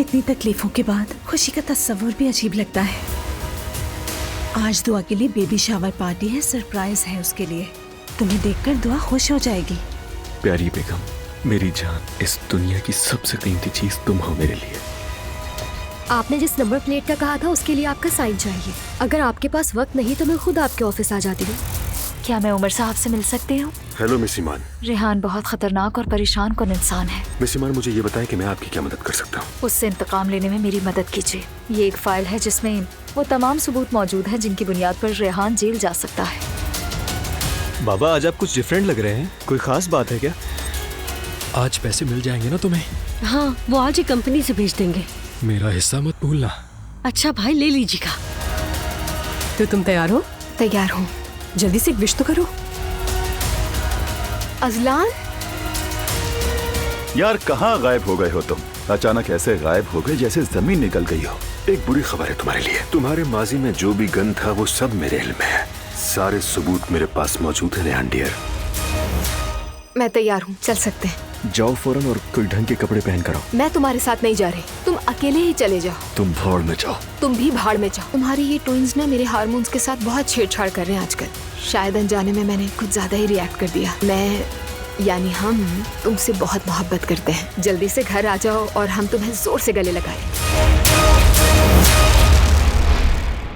इतनी तकलीफों के बाद खुशी का तस्वुर भी अजीब लगता है। आज दुआ के लिए बेबी शावर पार्टी है, सरप्राइज है उसके लिए। तुम्हें देखकर दुआ खुश हो जाएगी। प्यारी बेगम, मेरी जान, इस दुनिया की सबसे कीमती चीज तुम हो मेरे लिए। आपने जिस नंबर प्लेट का कहा था उसके लिए आपका साइन चाहिए। अगर आपके पास वक्त नहीं तो मैं खुद आपके ऑफिस आ जाती हूँ। क्या मैं उमर साहब से मिल सकती हूँ? हेलो मिस ईमान। रेहान बहुत खतरनाक और परेशान कौन इंसान है। मिस ईमान, मुझे ये बताएं कि मैं आपकी क्या मदद कर सकता हूँ। उससे इंतकाम लेने में मेरी मदद कीजिए। ये एक फाइल है जिसमें वो तमाम सबूत मौजूद हैं जिनकी बुनियाद पर रेहान जेल जा सकता है। बाबा, आज आप कुछ डिफरेंट लग रहे हैं। कोई खास बात है क्या? आज पैसे मिल जाएंगे ना तुम्हें? हाँ, वो आज ही कंपनी से भेज देंगे। मेरा हिस्सा मत भूलना। अच्छा भाई, ले लीजिएगा। तो तुम तैयार हो? तैयार हूँ। जल्दी से एक विश तो करो। अजलान, यार कहाँ गायब हो गए हो तुम? अचानक ऐसे गायब हो गए जैसे जमीन निकल गई हो। एक बुरी खबर है तुम्हारे लिए। तुम्हारे माजी में जो भी गन था वो सब मेरे इल्म में है। सारे सबूत मेरे पास मौजूद है रेहान डियर। मैं तैयार हूँ, चल सकते हैं। जाओ फौरन और कोई ढंग के कपड़े पहन कर आओ। मैं तुम्हारे साथ नहीं जा रही, तुम अकेले ही चले जाओ। तुम भाड़ में जाओ। तुम भी भाड़ में जाओ। तुम्हारी ये ट्विंस ना मेरे हार्मोन्स के साथ बहुत छेड़छाड़ कर रहे हैं आजकल। शायद अनजाने में मैंने कुछ ज्यादा ही रिएक्ट कर दिया। यानी हम तुमसे बहुत मोहब्बत करते हैं। जल्दी से घर आ जाओ और हम तुम्हें जोर से गले लगाएं।